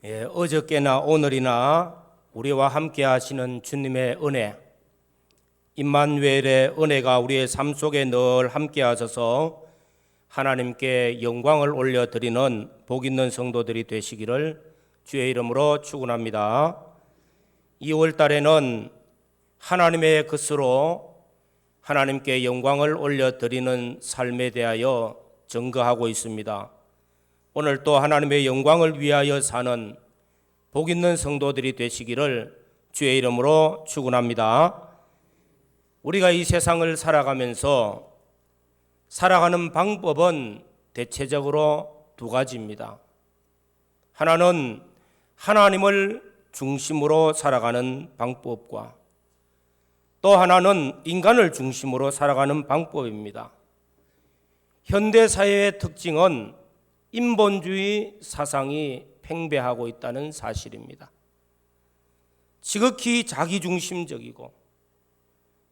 어저께나 오늘이나 우리와 함께 하시는 주님의 은혜, 임마누엘의 은혜가 우리의 삶 속에 늘 함께 하셔서 하나님께 영광을 올려드리는 복 있는 성도들이 되시기를 주의 이름으로 축원합니다. 2월 달에는 하나님의 것으로 하나님께 영광을 올려드리는 삶에 대하여 증거하고 있습니다. 오늘 또 하나님의 영광을 위하여 사는 복 있는 성도들이 되시기를 주의 이름으로 축원합니다. 우리가 이 세상을 살아가면서 살아가는 방법은 대체적으로 두 가지입니다. 하나는 하나님을 중심으로 살아가는 방법과 또 하나는 인간을 중심으로 살아가는 방법입니다. 현대사회의 특징은 인본주의 사상이 팽배하고 있다는 사실입니다. 지극히 자기중심적이고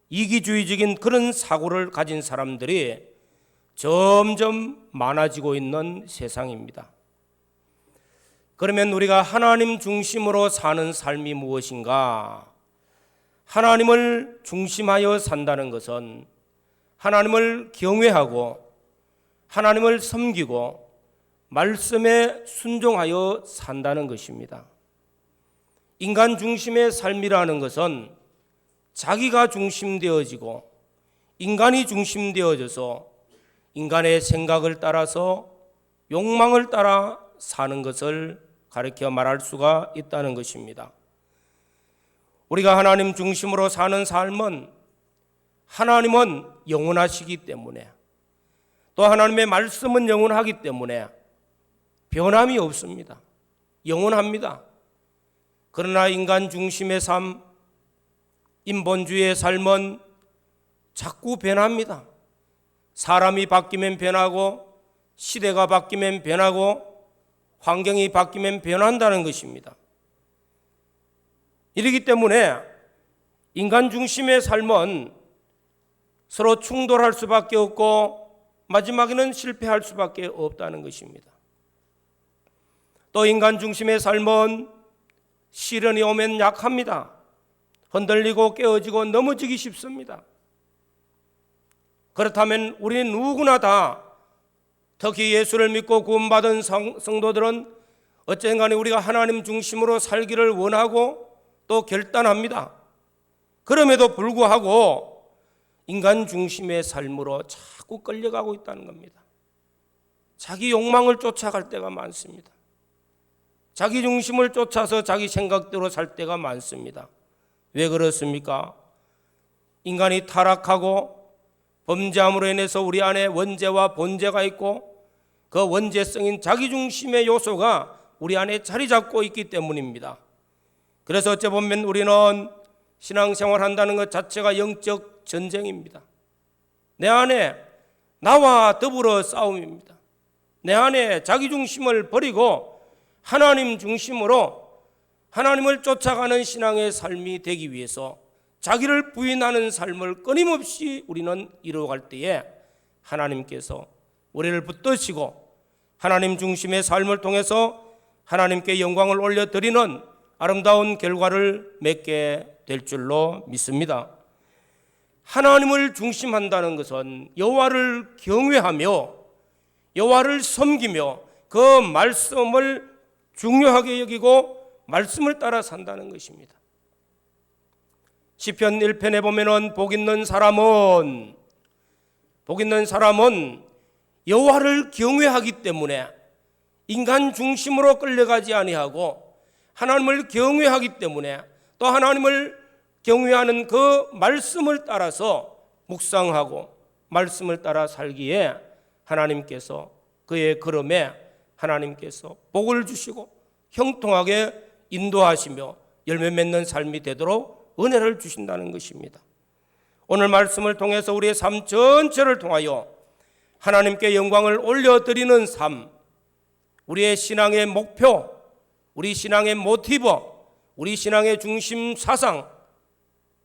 이기주의적인 그런 사고를 가진 사람들이 점점 많아지고 있는 세상입니다. 그러면 우리가 하나님 중심으로 사는 삶이 무엇인가? 하나님을 중심하여 산다는 것은 하나님을 경외하고 하나님을 섬기고 말씀에 순종하여 산다는 것입니다. 인간 중심의 삶이라는 것은 자기가 중심되어지고 인간이 중심되어져서 인간의 생각을 따라서 욕망을 따라 사는 것을 가르쳐 말할 수가 있다는 것입니다. 우리가 하나님 중심으로 사는 삶은 하나님은 영원하시기 때문에 또 하나님의 말씀은 영원하기 때문에 변함이 없습니다. 영원합니다. 그러나 인간 중심의 삶, 인본주의의 삶은 자꾸 변합니다. 사람이 바뀌면 변하고 시대가 바뀌면 변하고 환경이 바뀌면 변한다는 것입니다. 이렇기 때문에 인간 중심의 삶은 서로 충돌할 수밖에 없고 마지막에는 실패할 수밖에 없다는 것입니다. 또 인간 중심의 삶은 시련이 오면 약합니다. 흔들리고 깨어지고 넘어지기 쉽습니다. 그렇다면 우리 누구나 다 특히 예수를 믿고 구원받은 성도들은 어쨌든 간에 우리가 하나님 중심으로 살기를 원하고 또 결단합니다. 그럼에도 불구하고 인간 중심의 삶으로 자꾸 끌려가고 있다는 겁니다. 자기 욕망을 쫓아갈 때가 많습니다. 자기 중심을 쫓아서 자기 생각대로 살 때가 많습니다. 왜 그렇습니까? 인간이 타락하고 범죄함으로 인해서 우리 안에 원죄와 본죄가 있고 그 원죄성인 자기 중심의 요소가 우리 안에 자리 잡고 있기 때문입니다. 그래서 어찌 보면 우리는 신앙생활 한다는 것 자체가 영적 전쟁입니다. 내 안에 나와 더불어 싸움입니다. 내 안에 자기 중심을 버리고 하나님 중심으로 하나님을 쫓아가는 신앙의 삶이 되기 위해서 자기를 부인하는 삶을 끊임없이 우리는 이루어갈 때에 하나님께서 우리를 붙드시고 하나님 중심의 삶을 통해서 하나님께 영광을 올려드리는 아름다운 결과를 맺게 될 줄로 믿습니다. 하나님을 중심한다는 것은 여호와를 경외하며 여호와를 섬기며 그 말씀을 중요하게 여기고 말씀을 따라 산다는 것입니다. 시편 1편에 보면은 복 있는 사람은 여호와를 경외하기 때문에 인간 중심으로 끌려가지 아니하고 하나님을 경외하기 때문에 또 하나님을 경외하는 그 말씀을 따라서 묵상하고 말씀을 따라 살기에 하나님께서 그의 걸음에 하나님께서 복을 주시고 형통하게 인도하시며 열매 맺는 삶이 되도록 은혜를 주신다는 것입니다. 오늘 말씀을 통해서 우리의 삶 전체를 통하여 하나님께 영광을 올려드리는 삶, 우리의 신앙의 목표, 우리 신앙의 모티브, 우리 신앙의 중심 사상,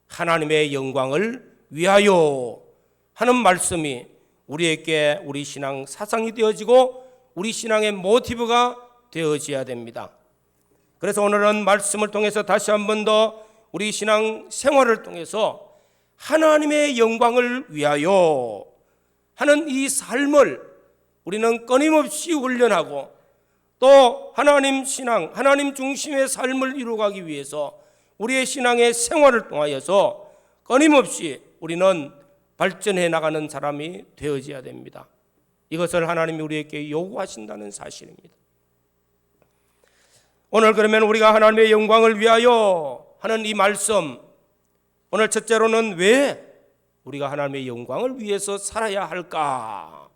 하나님의 영광을 위하여 하는 말씀이 우리에게 우리 신앙 사상이 되어지고 우리 신앙의 모티브가 되어져야 됩니다. 그래서 오늘은 말씀을 통해서 다시 한 번 더 우리 신앙 생활을 통해서 하나님의 영광을 위하여 하는 이 삶을 우리는 끊임없이 훈련하고 또 하나님 신앙, 하나님 중심의 삶을 이루어가기 위해서 우리의 신앙의 생활을 통하여서 끊임없이 우리는 발전해 나가는 사람이 되어져야 됩니다. 이것을 하나님이 우리에게 요구하신다는 사실입니다. 오늘 그러면 우리가 하나님의 영광을 위하여 하는 이 말씀, 오늘 첫째로는 왜 우리가 하나님의 영광을 위해서 살아야 할까?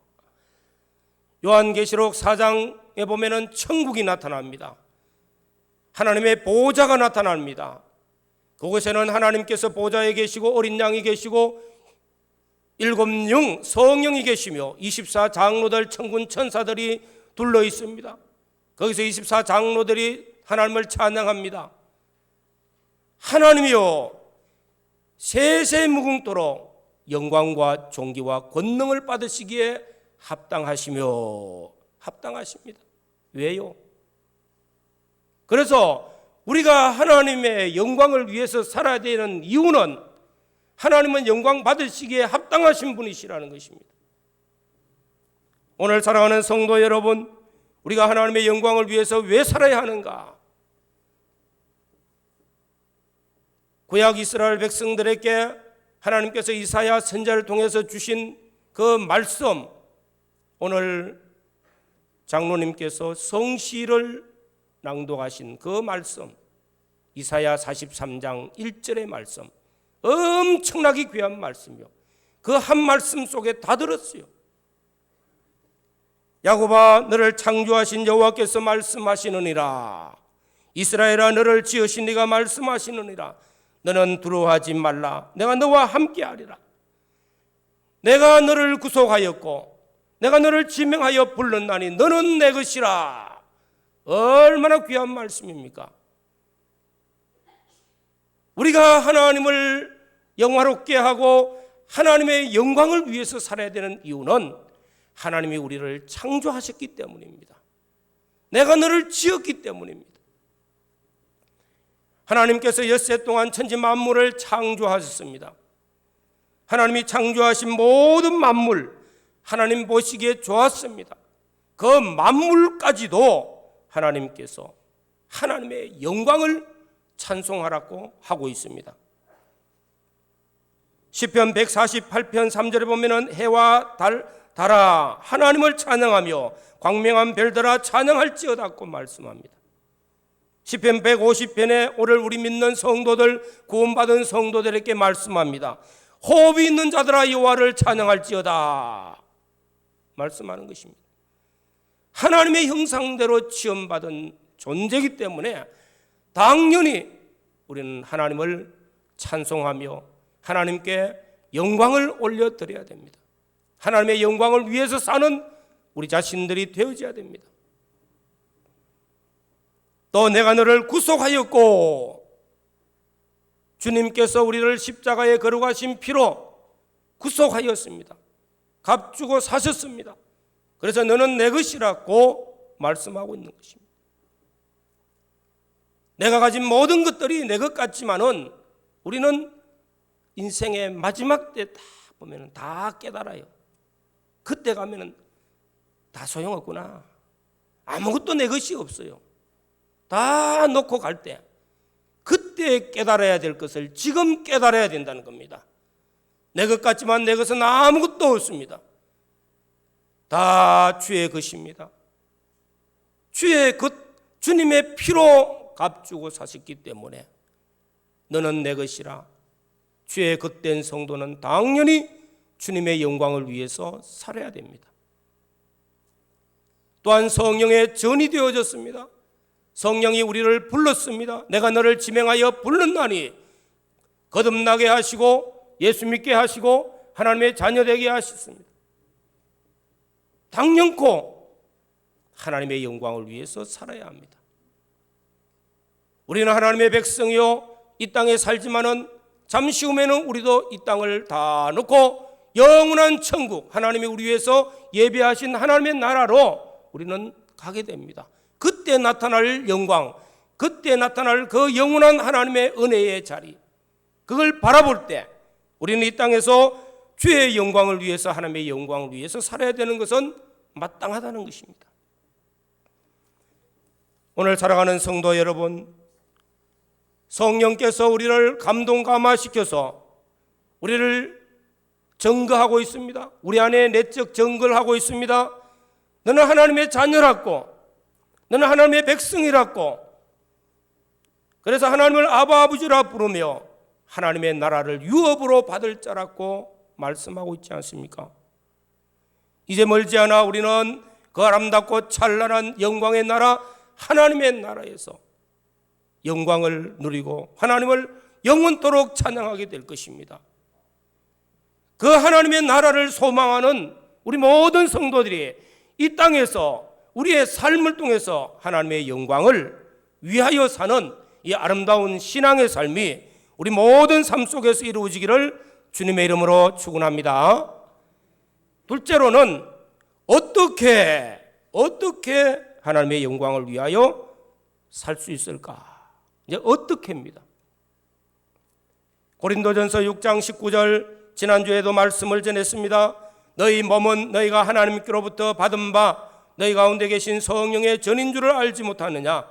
요한계시록 4장에 보면은 천국이 나타납니다. 하나님의 보호자가 나타납니다. 그곳에는 하나님께서 보호자에 계시고 어린 양이 계시고 일곱 영 성령이 계시며 24장로들 천군 천사들이 둘러 있습니다. 거기서 24장로들이 하나님을 찬양합니다. 하나님이여 세세 무궁토록 영광과 존귀와 권능을 받으시기에 합당하십니다. 왜요? 그래서 우리가 하나님의 영광을 위해서 살아야 되는 이유는 하나님은 영광 받으시기에 합당하신 분이시라는 것입니다. 오늘 사랑하는 성도 여러분, 우리가 하나님의 영광을 위해서 왜 살아야 하는가? 구약 이스라엘 백성들에게 하나님께서 이사야 선지자를 통해서 주신 그 말씀, 오늘 장로님께서 성시를 낭독하신 그 말씀, 이사야 43장 1절의 말씀, 엄청나게 귀한 말씀이요. 그 한 말씀 속에 다 들었어요. 야곱아 너를 창조하신 여호와께서 말씀하시느니라. 이스라엘아 너를 지으신 네가 말씀하시느니라. 너는 두려워하지 말라. 내가 너와 함께하리라. 내가 너를 구속하였고 내가 너를 지명하여 불렀나니 너는 내 것이라. 얼마나 귀한 말씀입니까? 우리가 하나님을 영화롭게 하고 하나님의 영광을 위해서 살아야 되는 이유는 하나님이 우리를 창조하셨기 때문입니다. 내가 너를 지었기 때문입니다. 하나님께서 엿새 동안 천지 만물을 창조하셨습니다. 하나님이 창조하신 모든 만물 하나님 보시기에 좋았습니다. 그 만물까지도 하나님께서 하나님의 영광을 찬송하라고 하고 있습니다. 시편 148편 3절에 보면은 해와 달아 하나님을 찬양하며 광명한 별들아 찬양할지어다고 말씀합니다. 시편 150편에 오늘 우리 믿는 성도들, 구원받은 성도들에게 말씀합니다. 호흡이 있는 자들아 여호와를 찬양할지어다 말씀하는 것입니다. 하나님의 형상대로 지음받은 존재이기 때문에 당연히 우리는 하나님을 찬송하며 하나님께 영광을 올려드려야 됩니다. 하나님의 영광을 위해서 사는 우리 자신들이 되어져야 됩니다. 또 내가 너를 구속하였고 주님께서 우리를 십자가에 거룩하신 피로 구속하였습니다. 값주고 사셨습니다. 그래서 너는 내 것이라고 말씀하고 있는 것입니다. 내가 가진 모든 것들이 내 것 같지만은 우리는 인생의 마지막 때 다 보면은 다 깨달아요. 그때 가면은 다 소용없구나. 아무것도 내 것이 없어요. 다 놓고 갈 때 그때 깨달아야 될 것을 지금 깨달아야 된다는 겁니다. 내 것 같지만 내 것은 아무것도 없습니다. 다 주의 것입니다. 주의 것, 주님의 피로 값주고 사셨기 때문에 너는 내 것이라. 주의 겉된 성도는 당연히 주님의 영광을 위해서 살아야 됩니다. 또한 성령의 전이 되어졌습니다. 성령이 우리를 불렀습니다. 내가 너를 지명하여 불렀나니 거듭나게 하시고 예수 믿게 하시고 하나님의 자녀 되게 하셨습니다. 당연코 하나님의 영광을 위해서 살아야 합니다. 우리는 하나님의 백성이요 이 땅에 살지만은 잠시 후에는 우리도 이 땅을 다 놓고 영원한 천국, 하나님이 우리 위해서 예배하신 하나님의 나라로 우리는 가게 됩니다. 그때 나타날 영광, 그때 나타날 그 영원한 하나님의 은혜의 자리, 그걸 바라볼 때 우리는 이 땅에서 주의 영광을 위해서, 하나님의 영광을 위해서 살아야 되는 것은 마땅하다는 것입니다. 오늘 살아가는 성도 여러분, 성령께서 우리를 감동 감화시켜서 우리를 증거하고 있습니다. 우리 안에 내적 증거를 하고 있습니다. 너는 하나님의 자녀라고, 너는 하나님의 백성이라고, 그래서 하나님을 아바 아버지라 부르며 하나님의 나라를 유업으로 받을 자라고 말씀하고 있지 않습니까? 이제 멀지 않아 우리는 그 아름답고 찬란한 영광의 나라, 하나님의 나라에서 영광을 누리고 하나님을 영원토록 찬양하게 될 것입니다. 그 하나님의 나라를 소망하는 우리 모든 성도들이 이 땅에서 우리의 삶을 통해서 하나님의 영광을 위하여 사는 이 아름다운 신앙의 삶이 우리 모든 삶 속에서 이루어지기를 주님의 이름으로 축원합니다. 둘째로는 어떻게 하나님의 영광을 위하여 살 수 있을까? 이제 어떻게입니다. 고린도전서 6장 19절, 지난주에도 말씀을 전했습니다. 너희 몸은 너희가 하나님께로부터 받은 바 너희 가운데 계신 성령의 전인 줄을 알지 못하느냐?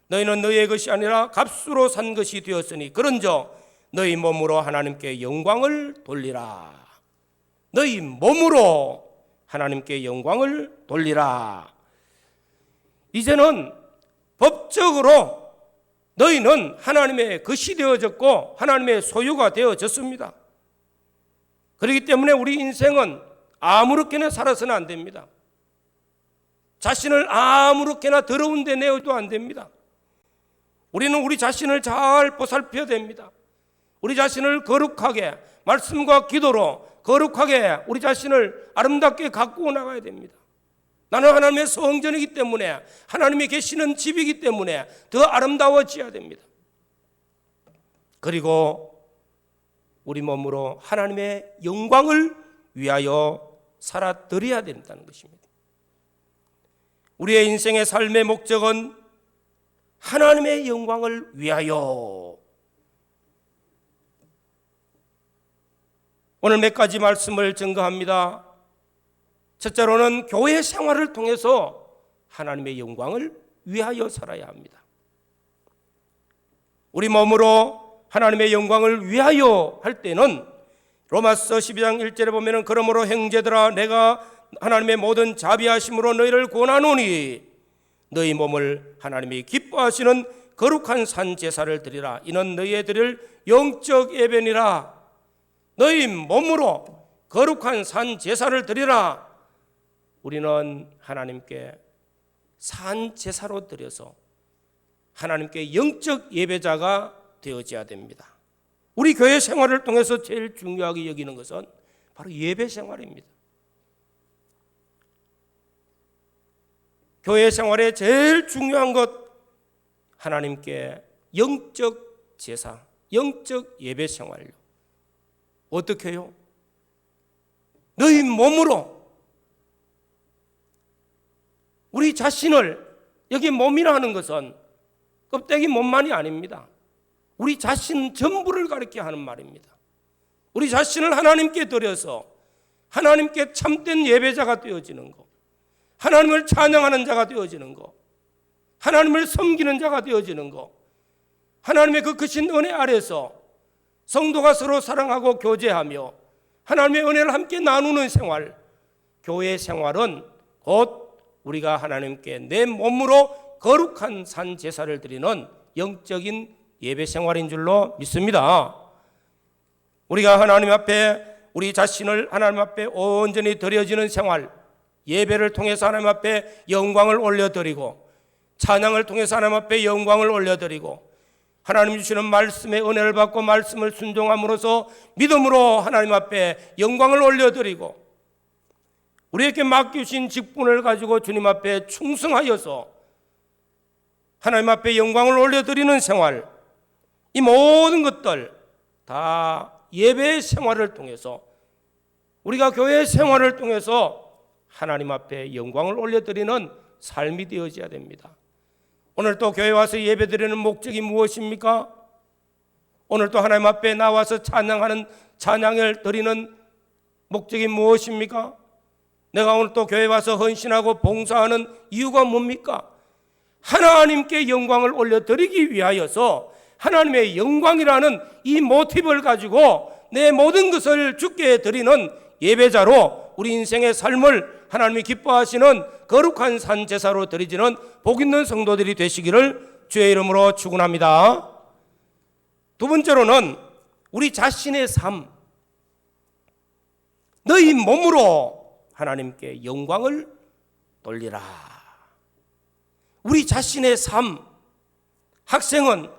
너희는 너희의 것이 아니라 값으로 산 것이 되었으니 그런저 너희 몸으로 하나님께 영광을 돌리라. 너희 몸으로 하나님께 영광을 돌리라. 이제는 법적으로 너희는 하나님의 것이 되어졌고 하나님의 소유가 되어졌습니다. 그렇기 때문에 우리 인생은 아무렇게나 살아서는 안 됩니다. 자신을 아무렇게나 더러운 데 내어도 안 됩니다. 우리는 우리 자신을 잘 보살펴야 됩니다. 우리 자신을 거룩하게, 말씀과 기도로 거룩하게 우리 자신을 아름답게 가꾸어 나가야 됩니다. 나는 하나님의 성전이기 때문에, 하나님이 계시는 집이기 때문에 더 아름다워져야 됩니다. 그리고 우리 몸으로 하나님의 영광을 위하여 살아드려야 된다는 것입니다. 우리의 인생의 삶의 목적은 하나님의 영광을 위하여. 오늘 몇 가지 말씀을 증거합니다. 첫째로는 교회 생활을 통해서 하나님의 영광을 위하여 살아야 합니다. 우리 몸으로 하나님의 영광을 위하여 할 때는 로마서 12장 1절에 보면 그러므로 형제들아 내가 하나님의 모든 자비하심으로 너희를 권하노니 너희 몸을 하나님이 기뻐하시는 거룩한 산 제사를 드리라. 이는 너희의 드릴 영적 예배니라. 너희 몸으로 거룩한 산 제사를 드리라. 우리는 하나님께 산 제사로 드려서 하나님께 영적 예배자가 되어져야 됩니다. 우리 교회 생활을 통해서 제일 중요하게 여기는 것은 바로 예배 생활입니다. 교회 생활의 제일 중요한 것, 하나님께 영적 제사, 영적 예배 생활요. 어떻게 해요? 너희 몸으로 우리 자신을, 여기 몸이라 하는 것은 껍데기 몸만이 아닙니다. 우리 자신 전부를 가리켜 하는 말입니다. 우리 자신을 하나님께 드려서 하나님께 참된 예배자가 되어지는 것, 하나님을 찬양하는 자가 되어지는 것, 하나님을 섬기는 자가 되어지는 것, 하나님의 그 크신 은혜 아래서 성도가 서로 사랑하고 교제하며 하나님의 은혜를 함께 나누는 생활, 교회 생활은 곧 우리가 하나님께 내 몸으로 거룩한 산 제사를 드리는 영적인 예배 생활인 줄로 믿습니다. 우리가 하나님 앞에 우리 자신을 하나님 앞에 온전히 드려지는 생활, 예배를 통해서 하나님 앞에 영광을 올려드리고 찬양을 통해서 하나님 앞에 영광을 올려드리고 하나님 주시는 말씀의 은혜를 받고 말씀을 순종함으로써 믿음으로 하나님 앞에 영광을 올려드리고 우리에게 맡기신 직분을 가지고 주님 앞에 충성하여서 하나님 앞에 영광을 올려드리는 생활, 이 모든 것들 다 예배 생활을 통해서, 우리가 교회 생활을 통해서 하나님 앞에 영광을 올려드리는 삶이 되어져야 됩니다. 오늘 또 교회 와서 예배드리는 목적이 무엇입니까? 오늘 또 하나님 앞에 나와서 찬양하는 찬양을 드리는 목적이 무엇입니까? 내가 오늘 또 교회 와서 헌신하고 봉사하는 이유가 뭡니까? 하나님께 영광을 올려드리기 위하여서 하나님의 영광이라는 이 모티브를 가지고 내 모든 것을 주께 드리는 예배자로 우리 인생의 삶을 하나님이 기뻐하시는 거룩한 산 제사로 드리지는 복 있는 성도들이 되시기를 주의 이름으로 축원합니다. 두 번째로는 우리 자신의 삶, 너희 몸으로 하나님께 영광을 돌리라. 우리 자신의 삶, 학생은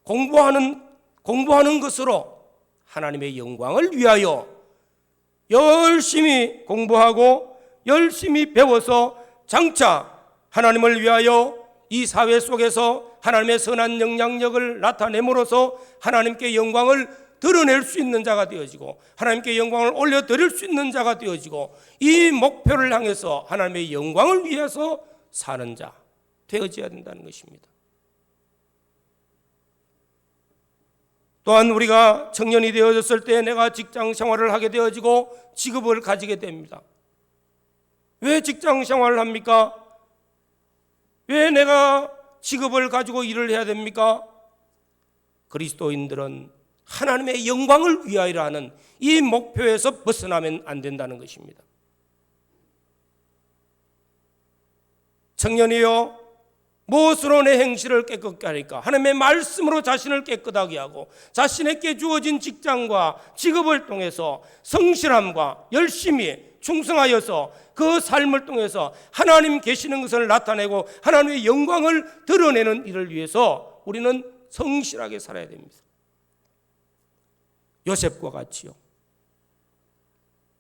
공부하는 것으로 하나님의 영광을 위하여 열심히 공부하고 열심히 배워서 장차 하나님을 위하여 이 사회 속에서 하나님의 선한 영향력을 나타내므로써 하나님께 영광을 드러낼 수 있는 자가 되어지고 하나님께 영광을 올려드릴 수 있는 자가 되어지고 이 목표를 향해서 하나님의 영광을 위해서 사는 자 되어져야 된다는 것입니다. 또한 우리가 청년이 되어졌을 때 내가 직장 생활을 하게 되어지고 직업을 가지게 됩니다. 왜 직장 생활을 합니까? 왜 내가 직업을 가지고 일을 해야 됩니까? 그리스도인들은 하나님의 영광을 위하여 하는 이 목표에서 벗어나면 안 된다는 것입니다. 청년이요, 무엇으로 내 행실을 깨끗게 하니까? 하나님의 말씀으로 자신을 깨끗하게 하고 자신에게 주어진 직장과 직업을 통해서 성실함과 열심히 충성하여서 그 삶을 통해서 하나님 계시는 것을 나타내고 하나님의 영광을 드러내는 일을 위해서 우리는 성실하게 살아야 됩니다. 요셉과 같이요.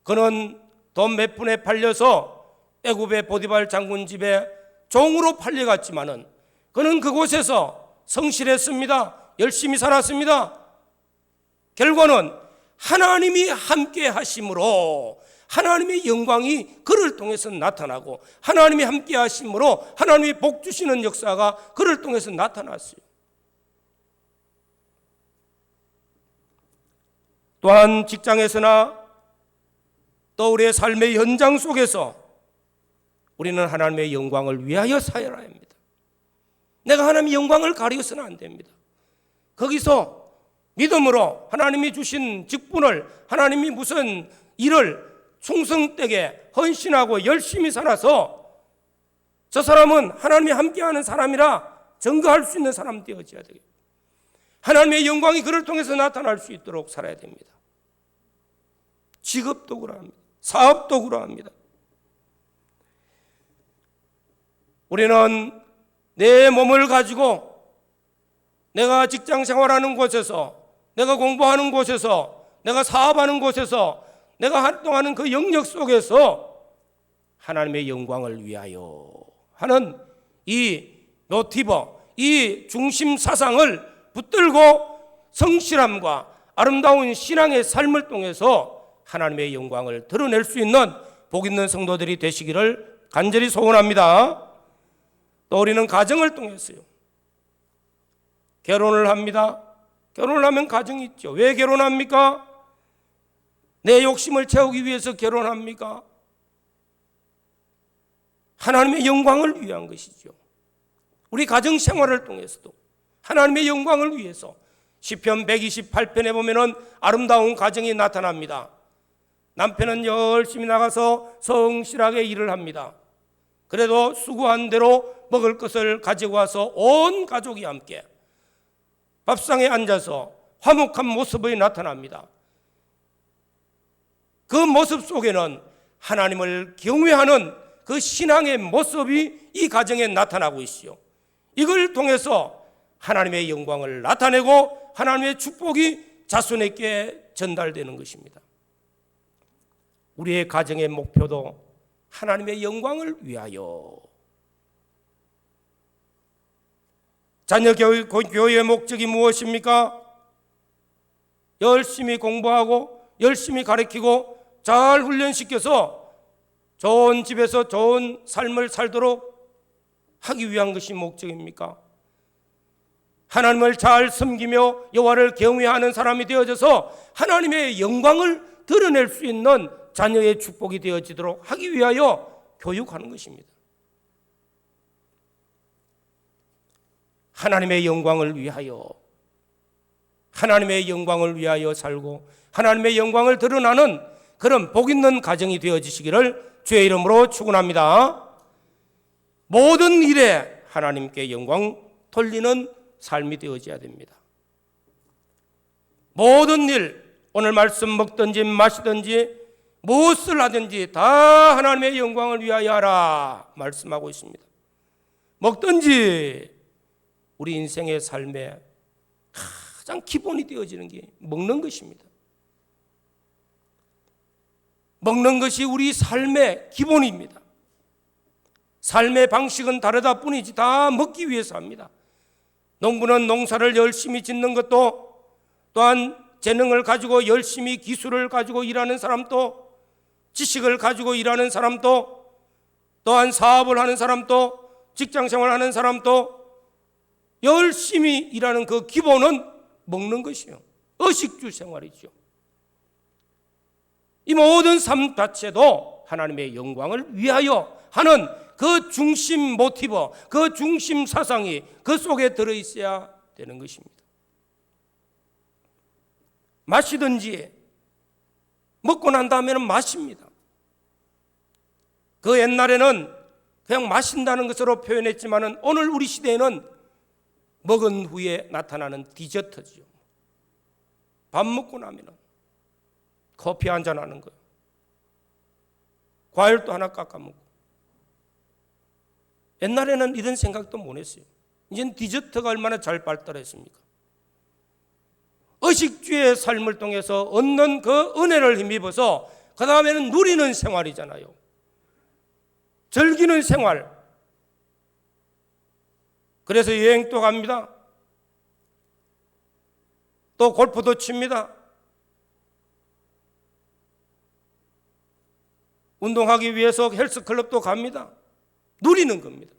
그는 돈 몇 푼에 팔려서 애굽의 보디발 장군 집에 종으로 팔려갔지만은 그는 그곳에서 성실했습니다. 열심히 살았습니다. 결과는 하나님이 함께 하심으로 하나님의 영광이 그를 통해서 나타나고 하나님이 함께 하심으로 하나님이 복 주시는 역사가 그를 통해서 나타났어요. 또한 직장에서나 또 우리의 삶의 현장 속에서 우리는 하나님의 영광을 위하여 살아야 합니다. 내가 하나님의 영광을 가리워서는 안 됩니다. 거기서 믿음으로 하나님이 주신 직분을 하나님이 무슨 일을 충성되게 헌신하고 열심히 살아서 저 사람은 하나님이 함께하는 사람이라 증거할 수 있는 사람 되어져야 되겠습니다. 하나님의 영광이 그를 통해서 나타날 수 있도록 살아야 됩니다. 직업도 그러합니다. 사업도 그러합니다. 우리는 내 몸을 가지고 내가 직장 생활하는 곳에서 내가 공부하는 곳에서 내가 사업하는 곳에서 내가 활동하는 그 영역 속에서 하나님의 영광을 위하여 하는 이 모티브, 이 중심 사상을 붙들고 성실함과 아름다운 신앙의 삶을 통해서 하나님의 영광을 드러낼 수 있는 복 있는 성도들이 되시기를 간절히 소원합니다. 또 우리는 가정을 통해서요. 결혼을 합니다. 결혼을 하면 가정이 있죠. 왜 결혼합니까? 내 욕심을 채우기 위해서 결혼합니까? 하나님의 영광을 위한 것이죠. 우리 가정 생활을 통해서도 하나님의 영광을 위해서 시편 128편에 보면은 아름다운 가정이 나타납니다. 남편은 열심히 나가서 성실하게 일을 합니다. 그래도 수고한 대로 먹을 것을 가지고 와서 온 가족이 함께 밥상에 앉아서 화목한 모습이 나타납니다. 그 모습 속에는 하나님을 경외하는 그 신앙의 모습이 이 가정에 나타나고 있어요. 이걸 통해서 하나님의 영광을 나타내고 하나님의 축복이 자손에게 전달되는 것입니다. 우리의 가정의 목표도 하나님의 영광을 위하여. 자녀 교육의 목적이 무엇입니까? 열심히 공부하고 열심히 가르치고 잘 훈련시켜서 좋은 집에서 좋은 삶을 살도록 하기 위한 것이 목적입니까? 하나님을 잘 섬기며 여호와를 경외하는 사람이 되어져서 하나님의 영광을 드러낼 수 있는 자녀의 축복이 되어지도록 하기 위하여 교육하는 것입니다. 하나님의 영광을 위하여, 하나님의 영광을 위하여 살고 하나님의 영광을 드러나는 그런 복 있는 가정이 되어지시기를 주의 이름으로 축원합니다. 모든 일에 하나님께 영광 돌리는 삶이 되어져야 됩니다. 모든 일, 오늘 말씀 먹든지 마시든지 무엇을 하든지 다 하나님의 영광을 위하여 하라 말씀하고 있습니다. 먹든지 우리 인생의 삶에 가장 기본이 되어지는 게 먹는 것입니다. 먹는 것이 우리 삶의 기본입니다. 삶의 방식은 다르다 뿐이지 다 먹기 위해서 합니다. 농부는 농사를 열심히 짓는 것도, 또한 재능을 가지고 열심히 기술을 가지고 일하는 사람도, 지식을 가지고 일하는 사람도, 또한 사업을 하는 사람도, 직장생활을 하는 사람도 열심히 일하는 그 기본은 먹는 것이요, 의식주 생활이죠. 이 모든 삶 자체도 하나님의 영광을 위하여 하는 그 중심 모티브, 그 중심 사상이 그 속에 들어있어야 되는 것입니다. 마시든지 먹고 난 다음에는 마십니다. 그 옛날에는 그냥 마신다는 것으로 표현했지만 오늘 우리 시대에는 먹은 후에 나타나는 디저트죠. 밥 먹고 나면 커피 한잔 하는 거예요. 과일도 하나 깎아 먹고. 옛날에는 이런 생각도 못 했어요. 이제는 디저트가 얼마나 잘 발달했습니까? 의식주의 삶을 통해서 얻는 그 은혜를 힘입어서 그 다음에는 누리는 생활이잖아요. 즐기는 생활. 그래서 여행도 갑니다. 또 골프도 칩니다. 운동하기 위해서 헬스클럽도 갑니다. 누리는 겁니다.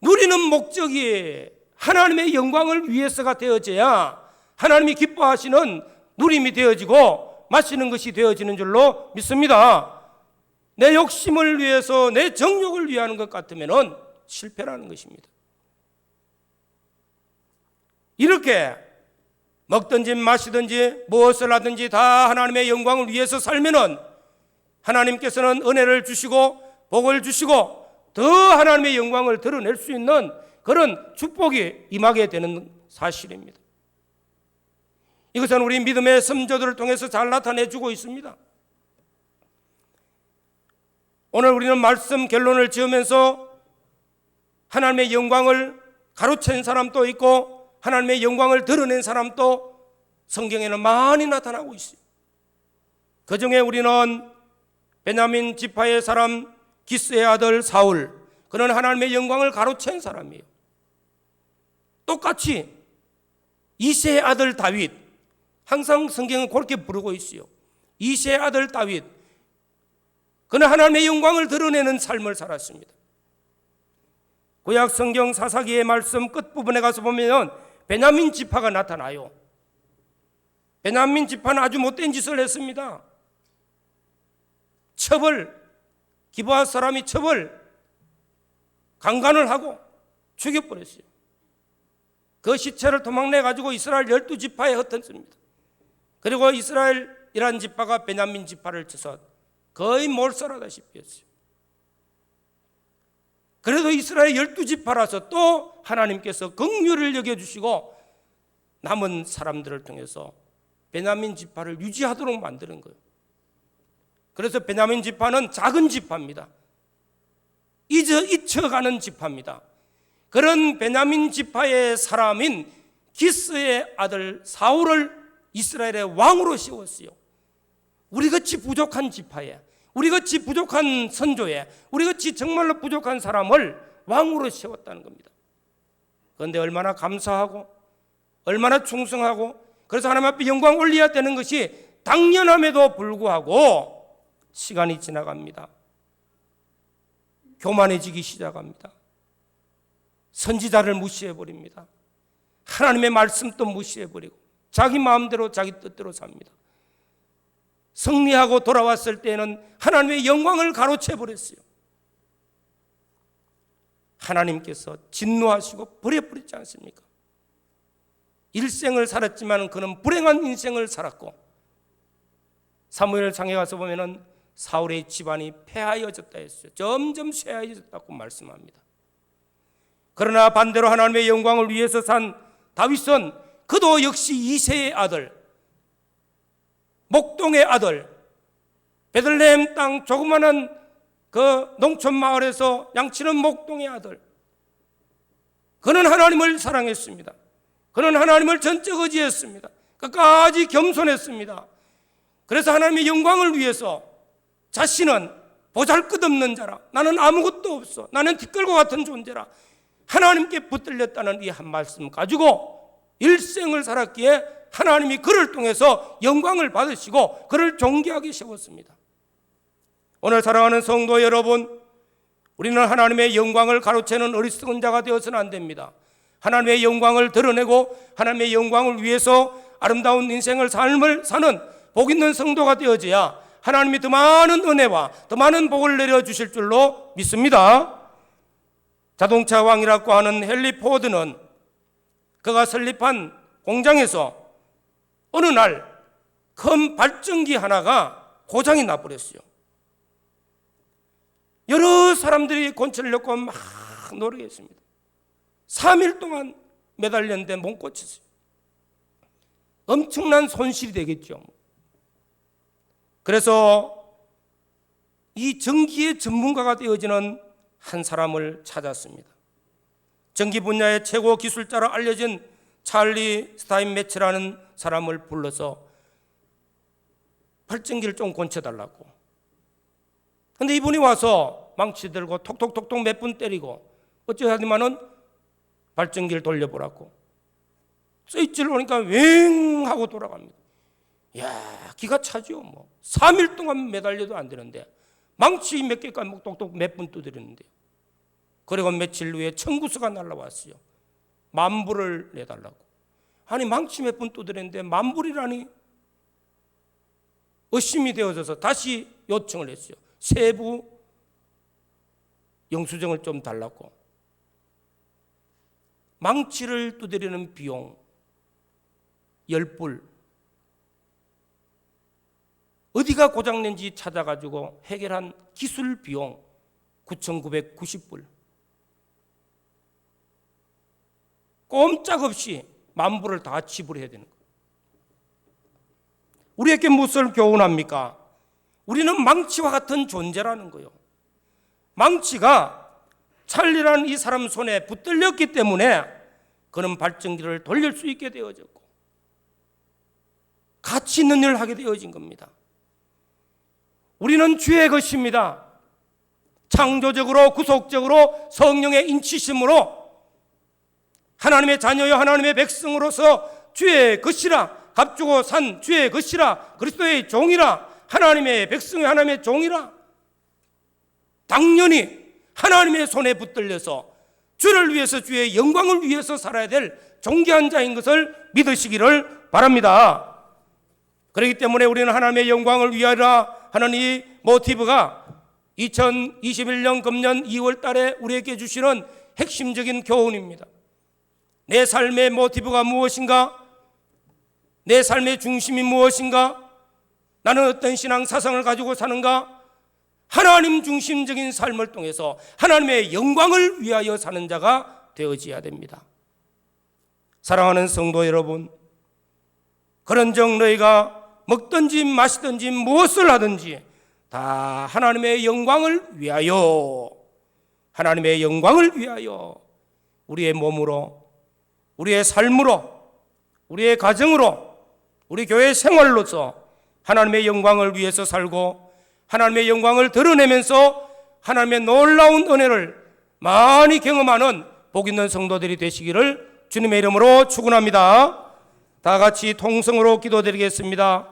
누리는 목적이 하나님의 영광을 위해서가 되어져야 하나님이 기뻐하시는 누림이 되어지고 마시는 것이 되어지는 줄로 믿습니다. 내 욕심을 위해서, 내 정욕을 위하는 것 같으면 실패라는 것입니다. 이렇게 먹든지 마시든지 무엇을 하든지 다 하나님의 영광을 위해서 살면은 하나님께서는 은혜를 주시고 복을 주시고 더 하나님의 영광을 드러낼 수 있는 그런 축복이 임하게 되는 사실입니다. 이것은 우리 믿음의 선조들을 통해서 잘 나타내주고 있습니다. 오늘 우리는 말씀 결론을 지으면서 하나님의 영광을 가로챈 사람도 있고 하나님의 영광을 드러낸 사람도 성경에는 많이 나타나고 있어요. 그 중에 우리는 베냐민 지파의 사람 기스의 아들 사울, 그는 하나님의 영광을 가로챈 사람이에요. 똑같이 이새의 아들 다윗, 항상 성경은 그렇게 부르고 있어요. 이새의 아들 다윗, 그는 하나님의 영광을 드러내는 삶을 살았습니다. 구약 성경 사사기의 말씀 끝부분에 가서 보면 베냐민 지파가 나타나요. 베냐민 지파는 아주 못된 짓을 했습니다. 기브아 사람이 강간을 하고 죽여버렸어요. 그 시체를 도망내가지고 이스라엘 12지파에 흩었습니다. 그리고 이스라엘이란 지파가 베냐민 지파를 쳐서 거의 몰살하다시피 했어요. 그래도 이스라엘 12지파라서 또 하나님께서 긍휼을 여겨주시고 남은 사람들을 통해서 베냐민 지파를 유지하도록 만드는 거예요. 그래서 베냐민 지파는 작은 지파입니다. 잊혀가는 지파입니다. 그런 베냐민 지파의 사람인 기스의 아들 사울을 이스라엘의 왕으로 세웠어요. 우리같이 부족한 지파에, 우리같이 부족한 선조에, 우리같이 정말로 부족한 사람을 왕으로 세웠다는 겁니다. 그런데 얼마나 감사하고 얼마나 충성하고, 그래서 하나님 앞에 영광 올려야 되는 것이 당연함에도 불구하고 시간이 지나갑니다. 교만해지기 시작합니다. 선지자를 무시해버립니다. 하나님의 말씀도 무시해버리고 자기 마음대로 자기 뜻대로 삽니다. 승리하고 돌아왔을 때에는 하나님의 영광을 가로채버렸어요. 하나님께서 진노하시고 버려버리지 않습니까? 일생을 살았지만 그는 불행한 인생을 살았고, 사무엘상에 가서 보면은 사울의 집안이 폐하여졌다 했어요. 점점 쇠하여졌다고 말씀합니다. 그러나 반대로 하나님의 영광을 위해서 산 다윗은 그도 역시 이새의 아들, 목동의 아들, 베들레헴 땅 조그마한 그 농촌 마을에서 양치는 목동의 아들, 그는 하나님을 사랑했습니다. 그는 하나님을 전적 의지했습니다. 끝까지 겸손했습니다. 그래서 하나님의 영광을 위해서 자신은 보잘것없는 자라, 나는 아무것도 없어, 나는 티끌과 같은 존재라, 하나님께 붙들렸다는 이 한 말씀 가지고 일생을 살았기에 하나님이 그를 통해서 영광을 받으시고 그를 존귀하게 세웠습니다. 오늘 사랑하는 성도 여러분, 우리는 하나님의 영광을 가로채는 어리석은 자가 되어서는 안 됩니다. 하나님의 영광을 드러내고 하나님의 영광을 위해서 아름다운 인생을 삶을 사는 복 있는 성도가 되어져야 하나님이 더 많은 은혜와 더 많은 복을 내려주실 줄로 믿습니다. 자동차 왕이라고 하는 헨리 포드는 그가 설립한 공장에서 어느 날 큰 발전기 하나가 고장이 나버렸어요. 여러 사람들이 권총을 넣고 막 노력했습니다. 3일 동안 매달렸는데 못 고쳤어요. 엄청난 손실이 되겠죠. 그래서 이 전기의 전문가가 되어지는 한 사람을 찾았습니다. 전기 분야의 최고 기술자로 알려진 찰리 스타인메츠라는 사람을 불러서 발전기를 좀 고쳐달라고. 근데 이분이 와서 망치 들고 톡톡톡톡 몇 분 때리고 어쩌하더만은 발전기를 돌려보라고. 스위치를 오니까 웽 하고 돌아갑니다. 이야, 기가 차죠. 뭐 3일 동안 매달려도 안 되는데 망치 몇 개까지 똑똑 몇 분 두드리는데요. 그리고 며칠 후에 청구서가 날라왔어요. 만불을 내달라고. 아니 망치 몇 분 두드렸는데 만불이라니. 의심이 되어져서 다시 요청을 했어요. 세부 영수증을 좀 달라고. 망치를 두드리는 비용 10불, 어디가 고장낸지 찾아가지고 해결한 기술 비용 9,990불, 꼼짝없이 만불을 다 지불해야 되는 거예요. 우리에게 무엇을 교훈합니까? 우리는 망치와 같은 존재라는 거예요. 망치가 찰리라는 이 사람 손에 붙들렸기 때문에 그는 발전기를 돌릴 수 있게 되어졌고 가치 있는 일을 하게 되어진 겁니다. 우리는 주의 것입니다. 창조적으로 구속적으로 성령의 인치심으로 하나님의 자녀여 하나님의 백성으로서 주의 것이라, 값주고 산 주의 것이라, 그리스도의 종이라, 하나님의 백성의 하나님의 종이라, 당연히 하나님의 손에 붙들려서 주를 위해서 주의 영광을 위해서 살아야 될 존귀한 자인 것을 믿으시기를 바랍니다. 그렇기 때문에 우리는 하나님의 영광을 위하라 하는 이 모티브가 2021년 금년 2월 달에 우리에게 주시는 핵심적인 교훈입니다. 내 삶의 모티브가 무엇인가? 내 삶의 중심이 무엇인가? 나는 어떤 신앙 사상을 가지고 사는가? 하나님 중심적인 삶을 통해서 하나님의 영광을 위하여 사는 자가 되어져야 됩니다. 사랑하는 성도 여러분, 그런즉 너희가 먹든지 마시든지 무엇을 하든지 다 하나님의 영광을 위하여, 하나님의 영광을 위하여 우리의 몸으로, 우리의 삶으로, 우리의 가정으로, 우리 교회 생활로서 하나님의 영광을 위해서 살고 하나님의 영광을 드러내면서 하나님의 놀라운 은혜를 많이 경험하는 복 있는 성도들이 되시기를 주님의 이름으로 축원합니다. 다 같이 통성으로 기도드리겠습니다.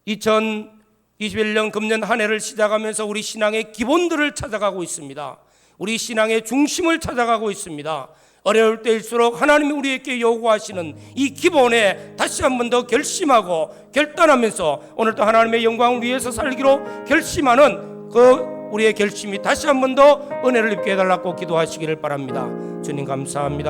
2021년 금년 한 해를 시작하면서 우리 신앙의 기본들을 찾아가고 있습니다. 우리 신앙의 중심을 찾아가고 있습니다. 어려울 때일수록 하나님이 우리에게 요구하시는 이 기본에 다시 한 번 더 결심하고 결단하면서 오늘도 하나님의 영광을 위해서 살기로 결심하는 그 우리의 결심이 다시 한 번 더 은혜를 입게 해달라고 기도하시기를 바랍니다. 주님 감사합니다.